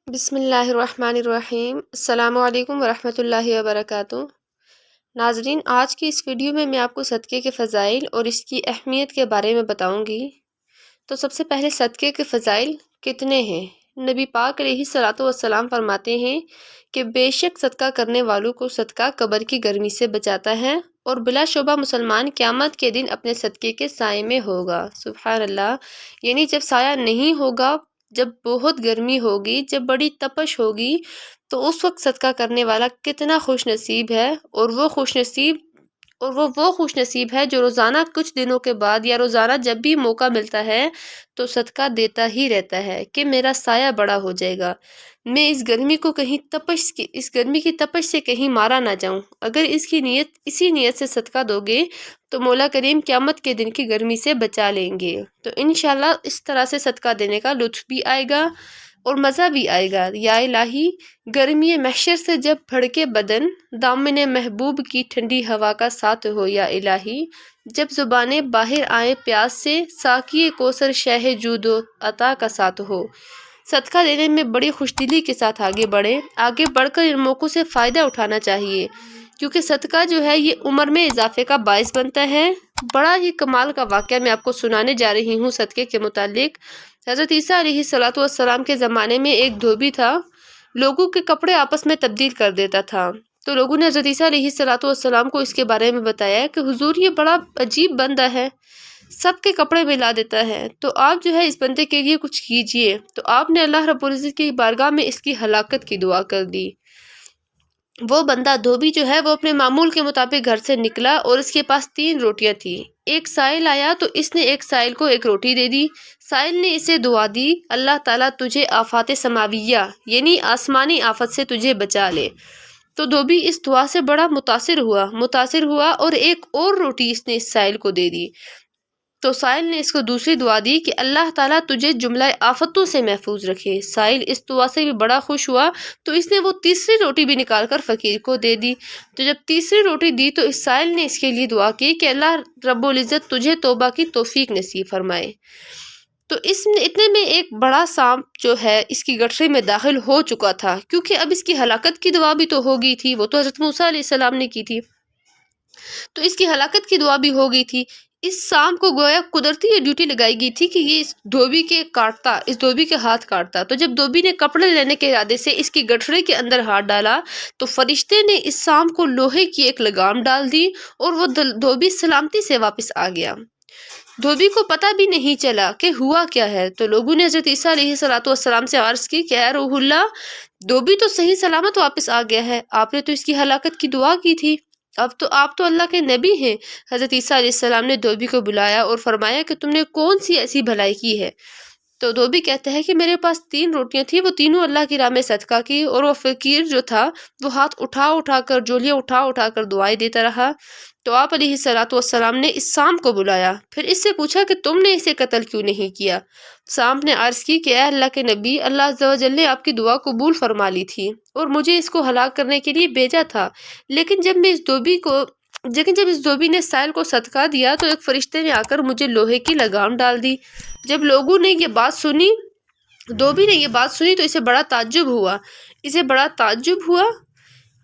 بسم اللہ الرحمن الرحیم۔ السلام علیکم ورحمۃ اللہ وبرکاتہ۔ ناظرین، آج کی اس ویڈیو میں آپ کو صدقے کے فضائل اور اس کی اہمیت کے بارے میں بتاؤں گی۔ تو سب سے پہلے صدقے کے فضائل کتنے ہیں؟ نبی پاک علیہ الصلوۃ والسلام فرماتے ہیں کہ بے شک صدقہ کرنے والوں کو صدقہ قبر کی گرمی سے بچاتا ہے اور بلا شبہ مسلمان قیامت کے دن اپنے صدقے کے سائے میں ہوگا۔ سبحان اللہ، یعنی جب سایہ نہیں ہوگا، جب بہت گرمی ہوگی، جب بڑی تپش ہوگی، تو اس وقت صدقہ کرنے والا کتنا خوش نصیب ہے، اور وہ خوش نصیب ہے جو روزانہ کچھ دنوں کے بعد یا روزانہ جب بھی موقع ملتا ہے تو صدقہ دیتا ہی رہتا ہے کہ میرا سایہ بڑا ہو جائے گا، میں اس گرمی کی تپش سے کہیں مارا نہ جاؤں۔ اگر اسی نیت سے صدقہ دو گے تو مولا کریم قیامت کے دن کی گرمی سے بچا لیں گے۔ تو انشاءاللہ اس طرح سے صدقہ دینے کا لطف بھی آئے گا اور مزہ بھی آئے گا۔ یا الہی، گرمی محشر سے جب بھڑکے بدن، دامن محبوب کی ٹھنڈی ہوا کا ساتھ ہو۔ یا الہی، جب زبانیں باہر آئیں پیاس سے، ساقی کوثر شہ جود و عطا کا ساتھ ہو۔ صدقہ دینے میں بڑی خوش دلی کے ساتھ آگے بڑھ کر ان موقعوں سے فائدہ اٹھانا چاہیے، کیونکہ صدقہ جو ہے یہ عمر میں اضافے کا باعث بنتا ہے۔ بڑا ہی کمال کا واقعہ میں آپ کو سنانے جا رہی ہوں صدقے کے متعلق۔ حضرت عیسیٰ علیہ الصلوۃ والسلام کے زمانے میں ایک دھوبی تھا، لوگوں کے کپڑے آپس میں تبدیل کر دیتا تھا۔ تو لوگوں نے حضرت عیسیٰ علیہ الصلوۃ والسلام کو اس کے بارے میں بتایا کہ حضور، یہ بڑا عجیب بندہ ہے، سب کے کپڑے ملا دیتا ہے، تو آپ جو ہے اس بندے کے لیے کچھ کیجئے۔ تو آپ نے اللہ رب العزت کی بارگاہ میں اس کی ہلاکت کی دعا کر دی۔ وہ بندہ دھوبی جو ہے وہ اپنے معمول کے مطابق گھر سے نکلا اور اس کے پاس 3 روٹیاں تھیں۔ ایک سائل آیا تو اس نے ایک سائل کو 1 روٹی دے دی۔ سائل نے اسے دعا دی، اللہ تعالیٰ تجھے آفات سماویہ یعنی آسمانی آفت سے تجھے بچا لے۔ تو دھوبی اس دعا سے بڑا متاثر ہوا اور ایک اور روٹی اس نے اس سائل کو دے دی۔ تو سائل نے اس کو دوسری دعا دی کہ اللہ تعالیٰ تجھے جملہ آفتوں سے محفوظ رکھے۔ سائل اس دعا سے بھی بڑا خوش ہوا تو اس نے وہ تیسری روٹی بھی نکال کر فقیر کو دے دی۔ تو جب تیسری روٹی دی تو اس سائل نے اس کے لیے دعا کی کہ اللہ رب العزت تجھے توبہ کی توفیق نصیب فرمائے۔ تو اتنے میں ایک بڑا سانپ جو ہے اس کی گٹھری میں داخل ہو چکا تھا، کیونکہ اب اس کی ہلاکت کی دعا بھی تو ہو گئی تھی، وہ تو حضرت موسیٰ علیہ السلام نے کی تھی، تو اس کی ہلاکت کی دعا بھی ہو گئی تھی۔ اس سانپ کو گویا قدرتی یہ ڈیوٹی لگائی گئی تھی کہ یہ اس دھوبی کے ہاتھ کاٹتا۔ تو جب دھوبی نے کپڑے لینے کے ارادے سے اس کی گٹھڑے کے اندر ہاتھ ڈالا تو فرشتے نے اس سانپ کو لوہے کی ایک لگام ڈال دی اور وہ دھوبی سلامتی سے واپس آ گیا۔ دھوبی کو پتہ بھی نہیں چلا کہ ہوا کیا ہے۔ تو لوگوں نے حضرت عیسیٰ علیہ الصلوۃ والسلام سے عرض کی کہ اے روح اللہ، دھوبی تو صحیح سلامت واپس آ گیا ہے، آپ نے تو اس کی ہلاکت کی دعا کی تھی، اب تو آپ تو اللہ کے نبی ہیں۔ حضرت عیسیٰ علیہ السلام نے دھوبی کو بلایا اور فرمایا کہ تم نے کون سی ایسی بھلائی کی ہے؟ تو دھوبی کہتا ہے کہ میرے پاس 3 روٹیاں تھیں، وہ تینوں اللہ کی راہ میں صدقہ کی، اور وہ فقیر جو تھا وہ ہاتھ اٹھا کر جولیاں اٹھا کر دعائیں دیتا رہا۔ تو آپ علیہ الصلوۃ والسلام نے اس سانپ کو بلایا، پھر اس سے پوچھا کہ تم نے اسے قتل کیوں نہیں کیا؟ سانپ نے عرض کی کہ اے اللہ کے نبی، اللہ عز و جل نے آپ کی دعا قبول فرما لی تھی اور مجھے اس کو ہلاک کرنے کے لیے بھیجا تھا، لیکن جب اس دھوبی نے سائل کو صدقہ دیا تو ایک فرشتے نے آ کر مجھے لوہے کی لگام ڈال دی۔ جب لوگوں نے یہ بات سنی، دھوبی نے یہ بات سنی تو اسے بڑا تعجب ہوا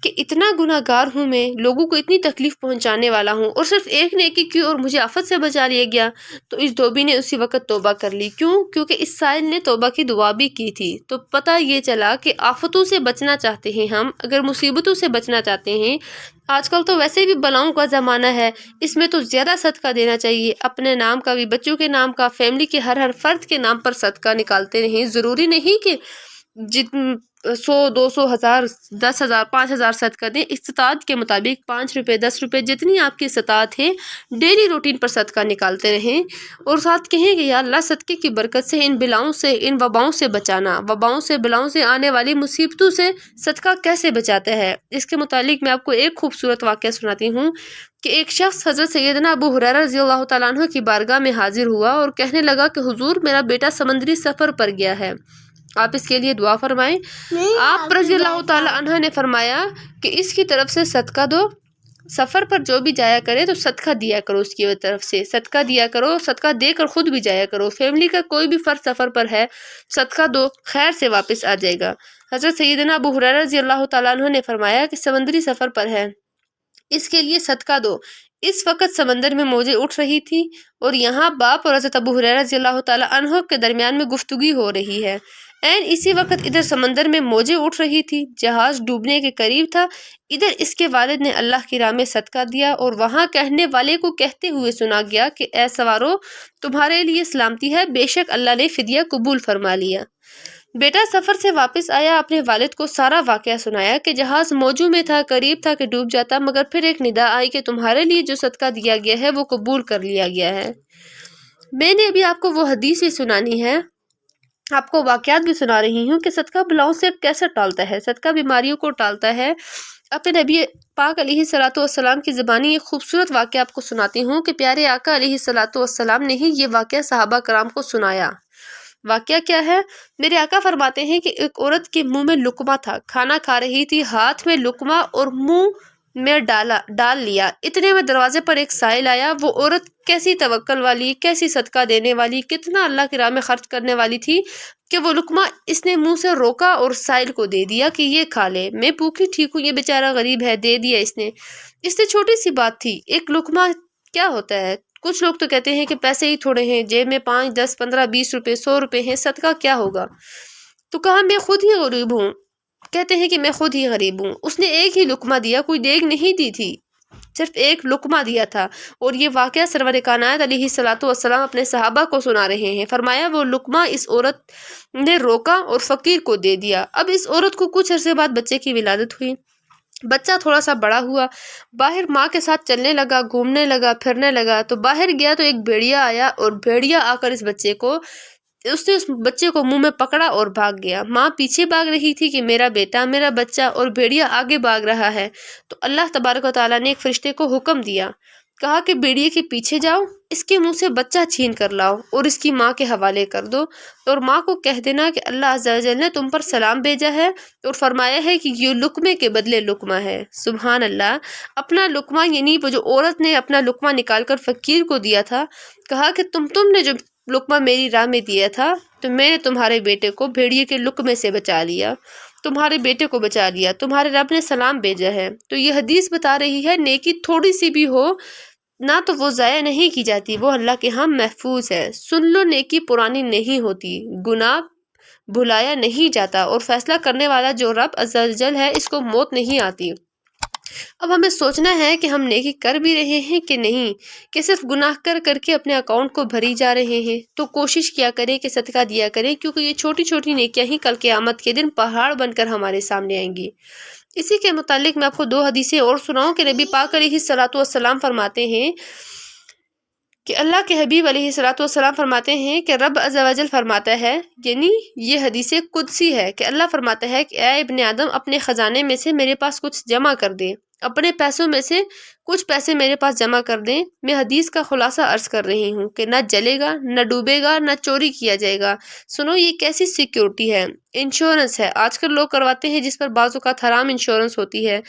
کہ اتنا گناہ گار ہوں میں، لوگوں کو اتنی تکلیف پہنچانے والا ہوں، اور صرف ایک نیکی کی اور مجھے آفت سے بچا لیا گیا۔ تو اس دھوبی نے اسی وقت توبہ کر لی۔ کیونکہ اس سائل نے توبہ کی دعا بھی کی تھی۔ تو پتہ یہ چلا کہ آفتوں سے بچنا چاہتے ہیں ہم، اگر مصیبتوں سے بچنا چاہتے ہیں، آج کل تو ویسے بھی بلاؤں کا زمانہ ہے، اس میں تو زیادہ صدقہ دینا چاہیے، اپنے نام کا بھی، بچوں کے نام کا، فیملی کے ہر فرد کے نام پر صدقہ نکالتے رہیں۔ ضروری نہیں کہ 100 200 1000 10,000 5,000 صدقہ دیں، استطاعت کے مطابق 5 روپے 10 روپے جتنی آپ کی استطاعت ہے ڈیلی روٹین پر صدقہ نکالتے رہیں، اور ساتھ کہیں کہ یا اللہ صدقے کی برکت سے ان وباؤں سے بچانا، بلاؤں سے آنے والی مصیبتوں سے صدقہ کیسے بچاتا ہے۔ اس کے متعلق میں آپ کو ایک خوبصورت واقعہ سناتی ہوں کہ ایک شخص حضرت سیدنا ابو ہریرہ رضی اللہ تعالیٰ عنہ کی بارگاہ میں حاضر ہوا اور کہنے لگا کہ حضور، میرا بیٹا سمندری سفر پر گیا ہے، آپ اس کے لیے دعا فرمائیں۔ آپ رضی اللہ تعالیٰ عنہ نے فرمایا کہ اس کی طرف سے صدقہ دو، سفر پر جو بھی جایا کرے تو صدقہ دیا کرو، اس کی طرف سے صدقہ دیا کرو، صدقہ دے کر خود بھی جایا کرو۔ فیملی کا کوئی بھی فرد سفر پر ہے، صدقہ دو، خیر سے واپس آ جائے گا۔ حضرت سیدنا ابو ہریرہ رضی اللہ تعالیٰ عنہ نے فرمایا کہ سمندری سفر پر ہے، اس کے لیے صدقہ دو۔ اس وقت سمندر میں موجیں اٹھ رہی تھی اور یہاں باپ اور حضرت ابو ہریرہ رضی اللہ تعالیٰ عنہ کے درمیان میں گفتگو ہو رہی ہے۔ اسی وقت ادھر سمندر میں موجیں اٹھ رہی تھی، جہاز ڈوبنے کے قریب تھا۔ ادھر اس کے والد نے اللہ کی راہ میں صدقہ دیا اور وہاں کہنے والے کو کہتے ہوئے سنا گیا کہ اے سوارو، تمہارے لیے سلامتی ہے، بے شک اللہ نے فدیہ قبول فرما لیا۔ بیٹا سفر سے واپس آیا، اپنے والد کو سارا واقعہ سنایا کہ جہاز موجوں میں تھا، قریب تھا کہ ڈوب جاتا، مگر پھر ایک ندا آئی کہ تمہارے لیے جو صدقہ دیا گیا ہے وہ قبول کر لیا گیا ہے۔ میں نے ابھی آپ کو وہ حدیث بھی سنانی ہے، آپ کو واقعات بھی سنا رہی ہوں کہ صدقہ بلاؤں سے کیسے ٹالتا ہے، صدقہ بیماریوں کو ٹالتا ہے۔ اپنے نبی پاک علیہ الصلوۃ والسلام کی زبانی ایک خوبصورت واقعہ آپ کو سناتی ہوں کہ پیارے آقا علیہ الصلوۃ والسلام نے ہی یہ واقعہ صحابہ کرام کو سنایا۔ واقعہ کیا ہے؟ میرے آقا فرماتے ہیں کہ ایک عورت کے منہ میں لقمہ تھا، کھانا کھا رہی تھی، ہاتھ میں لقمہ اور منہ میں ڈال لیا۔ اتنے میں دروازے پر ایک سائل آیا۔ وہ عورت کیسی توکل والی، کیسی صدقہ دینے والی، کتنا اللہ کی راہ میں خرچ کرنے والی تھی کہ وہ لقمہ اس نے منہ سے روکا اور سائل کو دے دیا کہ یہ کھا لے، میں بھوکی ٹھیک ہوں، یہ بیچارہ غریب ہے، دے دیا اس نے۔ چھوٹی سی بات تھی، ایک لقمہ کیا ہوتا ہے؟ کچھ لوگ تو کہتے ہیں کہ پیسے ہی تھوڑے ہیں، جیب میں 5 10 15 20 روپے 100 روپے ہیں، صدقہ کیا ہوگا؟ تو کہا میں خود ہی غریب ہوں، کہتے ہیں کہ میں خود ہی غریب ہوں۔ اس نے ایک ہی لقمہ دیا، کوئی دیگ نہیں دی تھی، صرف ایک لقمہ دیا تھا۔ اور یہ واقعہ سرور کائنات علیہ الصلوۃ والسلام اپنے صحابہ کو سنا رہے ہیں۔ فرمایا وہ لقمہ اس عورت نے روکا اور فقیر کو دے دیا۔ اب اس عورت کو کچھ عرصے بعد بچے کی ولادت ہوئی، بچہ تھوڑا سا بڑا ہوا، باہر ماں کے ساتھ چلنے لگا، گھومنے لگا، پھرنے لگا۔ تو باہر گیا تو ایک بھیڑیا آیا اور بھیڑیا آ کر اس نے اس بچے کو منہ میں پکڑا اور بھاگ گیا۔ ماں پیچھے بھاگ رہی تھی کہ میرا بیٹا، میرا بچہ، اور بھیڑیا آگے بھاگ رہا ہے۔ تو اللہ تبارک و تعالیٰ نے ایک فرشتے کو حکم دیا، کہا کہ بھیڑیے کے پیچھے جاؤ، اس کے منہ سے بچہ چھین کر لاؤ اور اس کی ماں کے حوالے کر دو، اور ماں کو کہہ دینا کہ اللہ عز و جل نے تم پر سلام بھیجا ہے اور فرمایا ہے کہ یہ لقمے کے بدلے لقمہ ہے۔ سبحان اللہ! اپنا لقمہ، یعنی وہ جو عورت نے اپنا لقمہ نکال کر فقیر کو دیا تھا، کہا کہ تم نے جو لقمہ میری راہ میں دیا تھا تو میں نے تمہارے بیٹے کو بھیڑیے کے لقمے سے بچا لیا، تمہارے بیٹے کو بچا لیا، تمہارے رب نے سلام بھیجا ہے۔ تو یہ حدیث بتا رہی ہے نیکی تھوڑی سی بھی ہو نہ تو وہ ضائع نہیں کی جاتی، وہ اللہ کے ہاں محفوظ ہے۔ سن لو، نیکی پرانی نہیں ہوتی، گناہ بھلایا نہیں جاتا، اور فیصلہ کرنے والا جو رب عز و جل ہے، اس کو موت نہیں آتی۔ اب ہمیں سوچنا ہے کہ ہم نیکی کر بھی رہے ہیں کہ نہیں، کہ صرف گناہ کر کے اپنے اکاؤنٹ کو بھری جا رہے ہیں۔ تو کوشش کیا کریں کہ صدقہ دیا کریں، کیونکہ یہ چھوٹی چھوٹی نیکیاں ہی کل قیامت کے دن پہاڑ بن کر ہمارے سامنے آئیں گی۔ اسی کے متعلق میں آپ کو 2 حدیثیں اور سناؤں کہ نبی پاک علیہ الصلوۃ والسلام فرماتے ہیں کہ اللہ کے حبیب علیہ الصلوۃ والسلام فرماتے ہیں کہ رب عز و جل فرماتا ہے، یعنی یہ حدیث قدسی ہے کہ اللہ فرماتا ہے کہ اے ابن آدم، اپنے خزانے میں سے میرے پاس کچھ جمع کر دے، اپنے پیسوں میں سے کچھ پیسے میرے پاس جمع کر دیں۔ میں حدیث کا خلاصہ عرض کر رہی ہوں کہ نہ جلے گا، نہ ڈوبے گا، نہ چوری کیا جائے گا۔ سنو، یہ کیسی سیکیورٹی ہے، انشورنس ہے۔ آج کل لوگ کرواتے ہیں جس پر بعض اوقات حرام انشورنس ہوتی ہے،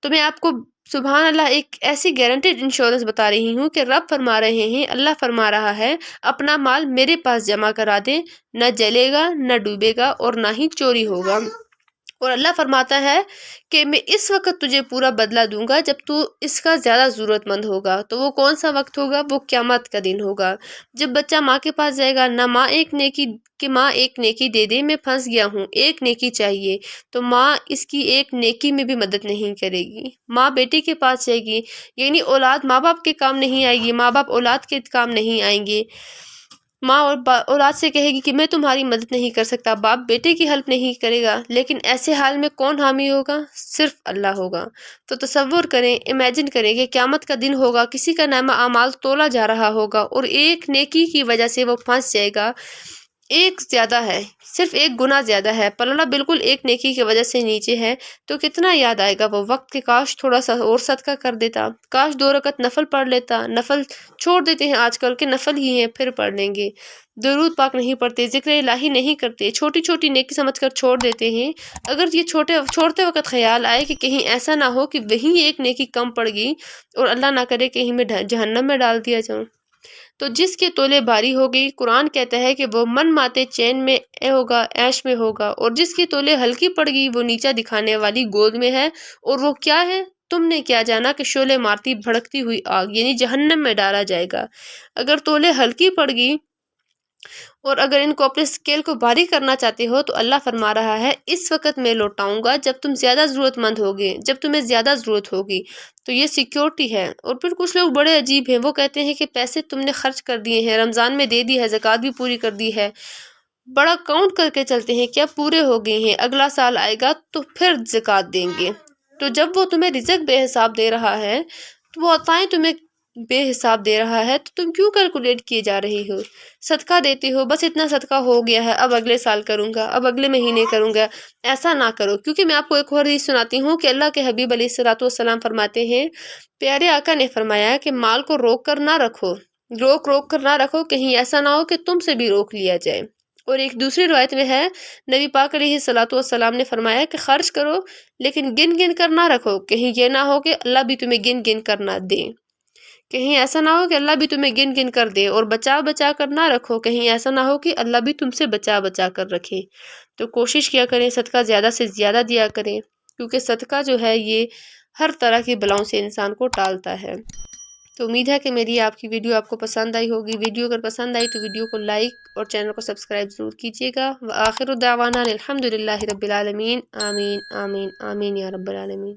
تو میں آپ کو سبحان اللہ ایک ایسی گارنٹیڈ انشورنس بتا رہی ہوں کہ رب فرما رہے ہیں، اللہ فرما رہا ہے، اپنا مال میرے پاس جمع کرا دے، نہ جلے گا، نہ ڈوبے گا، اور نہ ہی چوری ہوگا۔ اور اللہ فرماتا ہے کہ میں اس وقت تجھے پورا بدلہ دوں گا جب تو اس کا زیادہ ضرورت مند ہوگا۔ تو وہ کون سا وقت ہوگا؟ وہ قیامت کا دن ہوگا، جب بچہ ماں کے پاس جائے گا، نہ ماں ایک نیکی دے دے، میں پھنس گیا ہوں، ایک نیکی چاہیے، تو ماں اس کی ایک نیکی میں بھی مدد نہیں کرے گی۔ ماں بیٹی کے پاس جائے گی، یعنی اولاد ماں باپ کے کام نہیں آئے گی، ماں باپ اولاد کے کام نہیں آئیں گے۔ ماں اور اولاد سے کہے گی کہ میں تمہاری مدد نہیں کر سکتا، باپ بیٹے کی ہیلپ نہیں کرے گا، لیکن ایسے حال میں کون حامی ہوگا؟ صرف اللہ ہوگا۔ تو تصور کریں، امیجن کریں کہ قیامت کا دن ہوگا، کسی کا نامہ اعمال تولا جا رہا ہوگا اور ایک نیکی کی وجہ سے وہ پھنس جائے گا، ایک زیادہ ہے، صرف ایک گنا زیادہ ہے، پلڑا بالکل ایک نیکی کی وجہ سے نیچے ہے، تو کتنا یاد آئے گا وہ وقت کہ کاش تھوڑا سا اور صدقہ کر دیتا، کاش 2 رکعت نفل پڑھ لیتا۔ نفل چھوڑ دیتے ہیں آج کل کے، نفل ہی ہیں پھر پڑھ لیں گے، درود پاک نہیں پڑھتے، ذکر الہی نہیں کرتے، چھوٹی چھوٹی نیکی سمجھ کر چھوڑ دیتے ہیں۔ اگر یہ چھوڑتے وقت خیال آئے کہ کہیں ایسا نہ ہو کہ وہیں ایک نیکی کم پڑ گئی اور اللہ نہ کرے کہیں میں جہنم میں ڈال دیا جاؤں، تو جس کے تولے بھاری ہوگی، قرآن کہتا ہے کہ وہ من ماتے چین میں ہوگا، عیش میں ہوگا، اور جس کے تولے ہلکی پڑ گئی وہ نیچا دکھانے والی گود میں ہے، اور وہ کیا ہے تم نے کیا جانا کہ شعلے مارتی بھڑکتی ہوئی آگ، یعنی جہنم میں ڈالا جائے گا۔ اگر تولے ہلکی پڑ گئی اور اگر ان کو اپنے اسکیل کو بھاری کرنا چاہتے ہو تو اللہ فرما رہا ہے اس وقت میں لوٹاؤں گا جب تم زیادہ ضرورت مند ہوگے، جب تمہیں زیادہ ضرورت ہوگی، تو یہ سیکیورٹی ہے۔ اور پھر کچھ لوگ بڑے عجیب ہیں، وہ کہتے ہیں کہ پیسے تم نے خرچ کر دیے ہیں، رمضان میں دے دی ہے، زکوٰۃ بھی پوری کر دی ہے، بڑا کاؤنٹ کر کے چلتے ہیں، کیا پورے ہو گئے ہیں، اگلا سال آئے گا تو پھر زکوٰۃ دیں گے۔ تو جب وہ تمہیں رزق بے حساب دے رہا ہے، تو وہ عطائیں تمہیں بے حساب دے رہا ہے، تو تم کیوں کیلکولیٹ کیے جا رہی ہو؟ صدقہ دیتے ہو، بس اتنا صدقہ ہو گیا ہے، اب اگلے سال کروں گا، اب اگلے مہینے کروں گا، ایسا نہ کرو۔ کیونکہ میں آپ کو ایک اور حدیث سناتی ہوں کہ اللہ کے حبیب علیہ الصلوۃ والسلام فرماتے ہیں، پیارے آقا نے فرمایا کہ مال کو روک کر نہ رکھو، روک کر نہ رکھو، کہیں ایسا نہ ہو کہ تم سے بھی روک لیا جائے۔ اور ایک دوسری روایت میں ہے، نبی پاک علیہ الصلوۃ والسلام نے فرمایا کہ خرچ کرو لیکن گن گن کر نہ رکھو، کہیں یہ نہ ہو کہ اللہ بھی تمہیں گن گن کر نہ دے، کہیں ایسا نہ ہو کہ اللہ بھی تمہیں گن گن کر دے، اور بچا بچا کر نہ رکھو، کہیں ایسا نہ ہو کہ اللہ بھی تم سے بچا بچا کر رکھے۔ تو کوشش کیا کریں صدقہ زیادہ سے زیادہ دیا کریں، کیونکہ صدقہ جو ہے یہ ہر طرح کی بلاؤں سے انسان کو ٹالتا ہے۔ تو امید ہے کہ میری آپ کی ویڈیو آپ کو پسند آئی ہوگی۔ ویڈیو اگر پسند آئی تو ویڈیو کو لائک اور چینل کو سبسکرائب ضرور کیجیے گا۔ وآخر دعوانا الحمد للہ رب العالمین، آمین آمین آمین یا رب العالمین۔